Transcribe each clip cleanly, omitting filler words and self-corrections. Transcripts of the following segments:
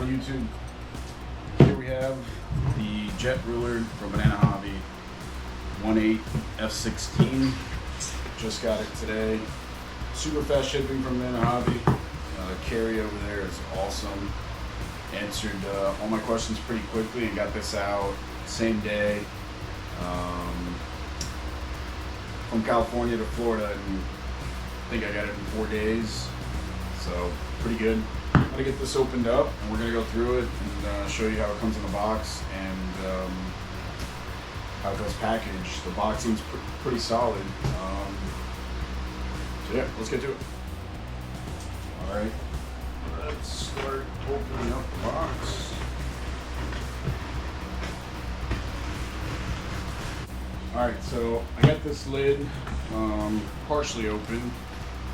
YouTube? Here we have the JetRuler from Banana Hobby 1.8 F-16. Just got it today. Super fast shipping from Banana Hobby. Carry over there is awesome. Answered all my questions pretty quickly and got this out same day. From California to Florida, and I think I got it in 4 days. So pretty good. I'm gonna get this opened up and we're gonna go through it and show you how it comes in the box and how it goes packaged. The box seems pretty solid. So yeah, let's get to it. All right, let's start opening up the box. All right, so I got this lid partially open.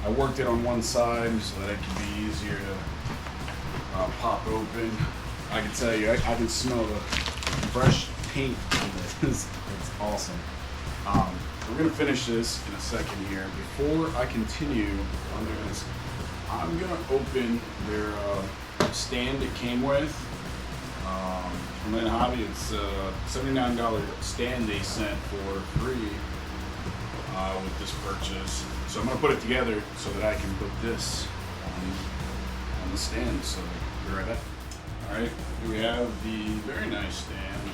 I worked it on one side so that it could be easier to pop open. I can tell you, I can smell the fresh paint on this. It's awesome. We're gonna finish this in a second here. Before I continue on doing this, I'm gonna open their stand it came with. From Banana Hobby, it's a $79 stand they sent for free with this purchase. So I'm gonna put it together so that I can put this on the stand. So be right back. All right, here we have the very nice stand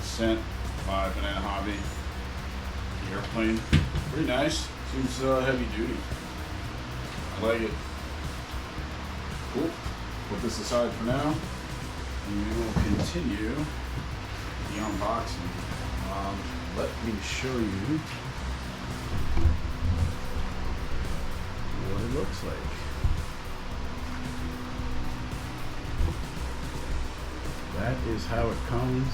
sent by Banana Hobby. The airplane, pretty nice. Seems heavy duty. I like it. Cool. Put this aside for now, and we will continue the unboxing. Let me show you what it looks like. That is how it comes.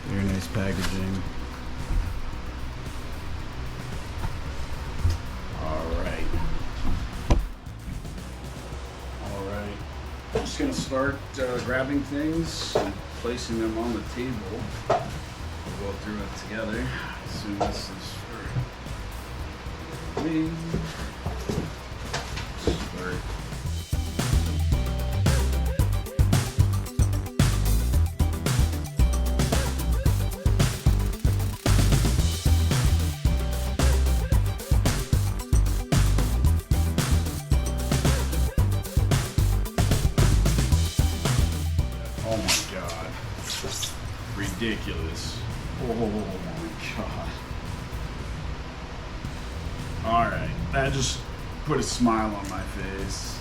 Very nice packaging. Alright. I'm just going to start grabbing things and placing them on the table. We'll go through it together. Assume this is for me. Start. Oh my God. Ridiculous. Oh my God. Alright, that just put a smile on my face.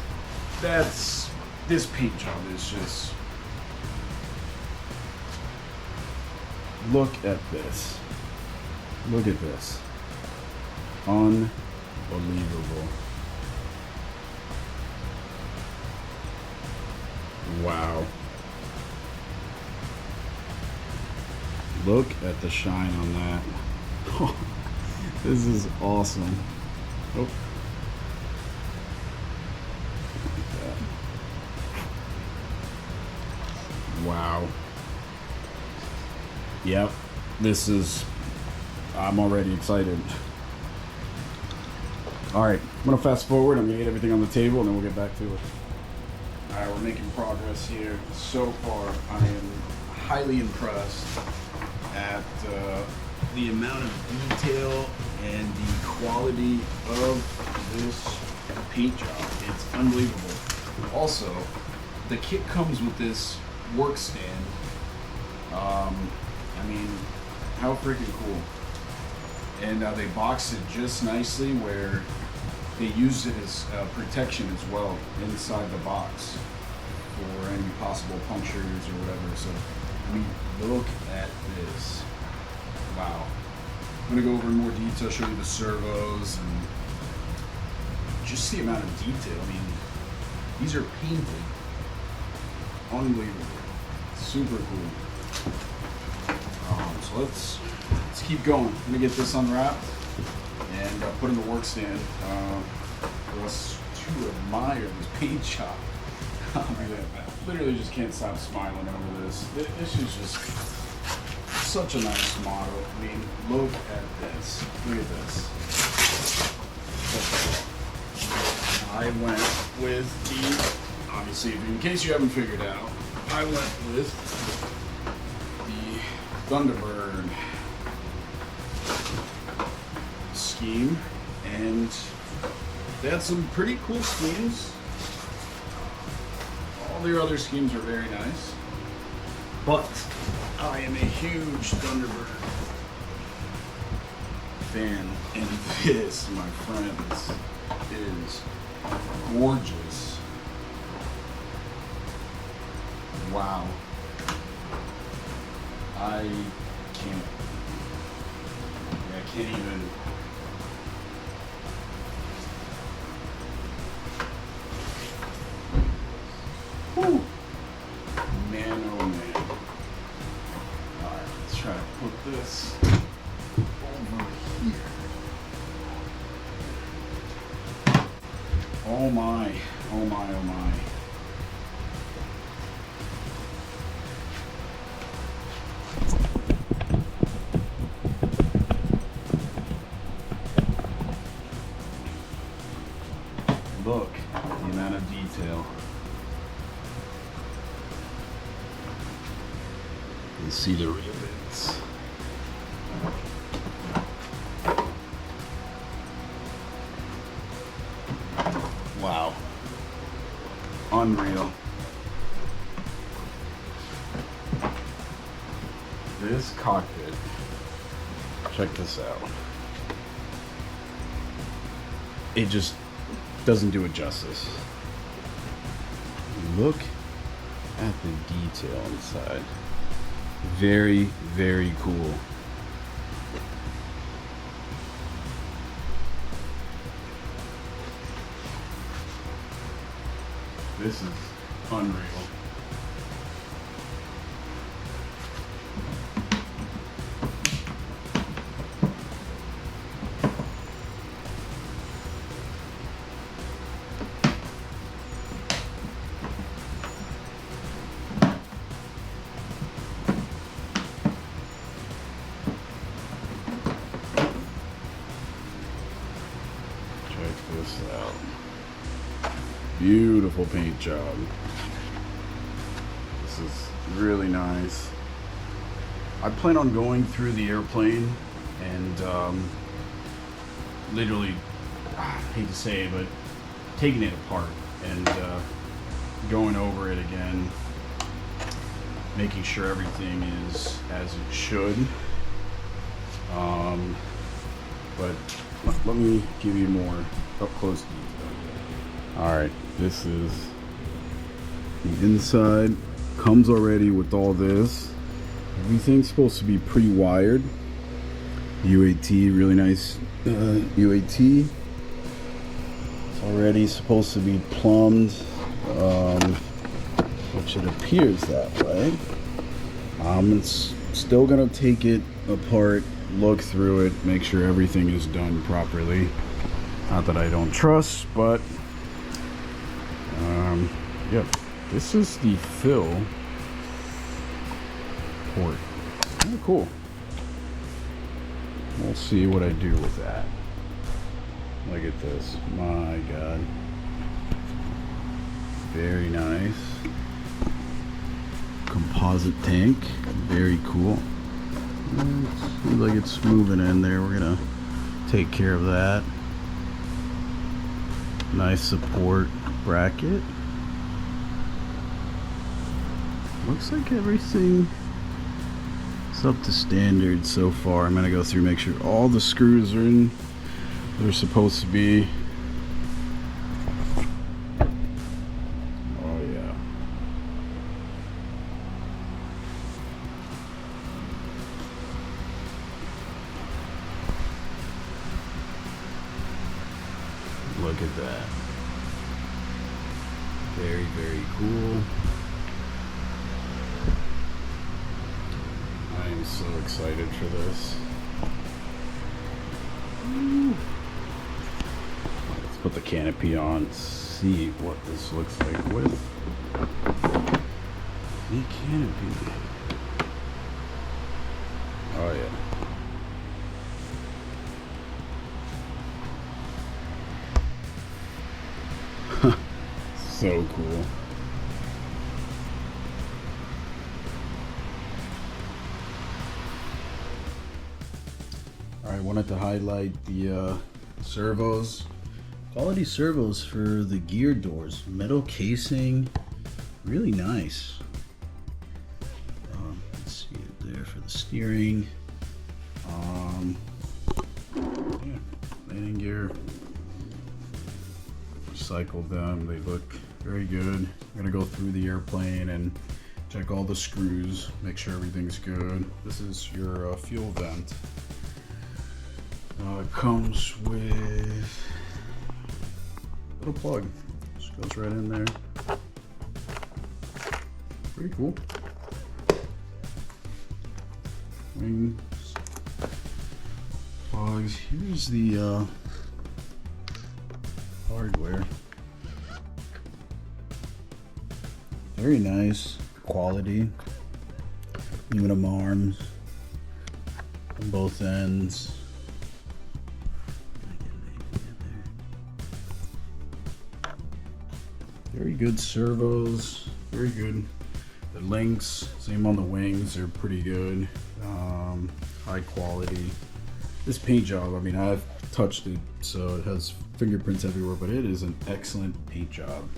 This paint job is just... Look at this. Look at this. Unbelievable. Wow. Look at the shine on that. This is awesome. Oh. Wow. Yep. This is... I'm already excited. Alright, I'm going to fast forward. I'm going to get everything on the table and then we'll get back to it. Alright, we're making progress here. So far, I am highly impressed at the amount of detail and the quality of this paint job. It's unbelievable. Also, the kit comes with this work stand. I mean, how freaking cool. And they boxed it just nicely where they used it as protection as well inside the box for any possible punctures or whatever. So, I mean, look at this. Wow. I'm gonna go over in more detail, show you the servos and just the amount of detail. I mean, these are painted. Unbelievable. Super cool. So let's keep going. I'm gonna get this unwrapped and put in the work stand for us to admire this paint job. I literally just can't stop smiling over this. This is just such a nice model. I mean, look at this. Look at this. I I went with the, obviously, in case you haven't figured out, I went with the Thunderbird scheme, and they had some pretty cool schemes. All their other schemes are very nice, but I am a huge Thunderbird fan, and this, my friends, is gorgeous. Wow. I can't even. Whew. Man, oh man. Alright, let's try to put this over here. Oh my, oh my, oh my. Look, the amount of detail. You see the rivets. Wow. Unreal. This cockpit, check this out. It just doesn't do it justice. Look at the detail inside. Very, very cool. This is unreal. Check this out. Beautiful paint job. This is really nice. I plan on going through the airplane and literally, I hate to say it, but taking it apart and going over it again, making sure everything is as it should. But let me give you more up close detail. Alright, this is the inside. Comes already with all this. Everything's supposed to be pre-wired. UAT, really nice UAT. It's already supposed to be plumbed, which it appears that way. It's still gonna take it apart, look through it, make sure everything is done properly. Not that I don't trust, but yep, this is the fill port. Oh, cool. We'll see what I do with that. Look at this. My God. Very nice. Composite tank. Very cool. Seems like it's moving in there. We're gonna take care of that. Nice support bracket. Looks like everything is up to standard so far. I'm gonna go through, make sure all the screws are in. They're supposed to be. Oh yeah. Look at that. Very, very cool. I am so excited for this. Let's put the canopy on, see what this looks like with the canopy. Oh yeah. So cool. I wanted to highlight the servos. Quality servos for the gear doors. Metal casing, really nice. Let's see it there for the steering. Yeah, landing gear. Recycled them. They look very good. I'm gonna go through the airplane and check all the screws, make sure everything's good. This is your fuel vent. It comes with a little plug. Just goes right in there. Pretty cool. Wings, plugs. Here's the hardware. Very nice quality. Aluminum arms on both ends. Very good servos, very good. The links, same on the wings, they're pretty good. High quality. This paint job, I mean, I've touched it, so it has fingerprints everywhere, but it is an excellent paint job.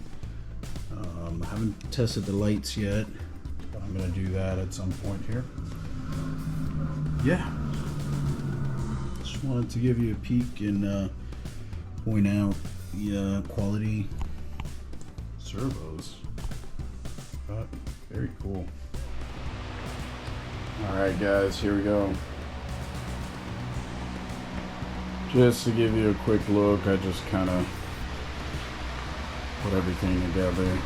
I haven't tested the lights yet, but I'm gonna do that at some point here. Yeah, just wanted to give you a peek and point out the quality servos. But very cool. Alright guys, here we go. Just to give you a quick look, I just kind of put everything together.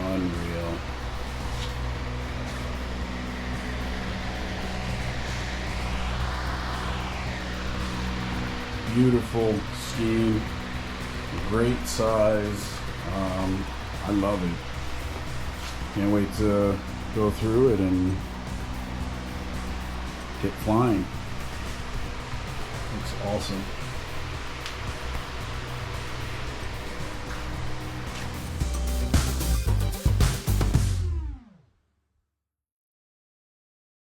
Unreal. Beautiful scheme, great size. I love it. Can't wait to go through it and get flying. Looks awesome.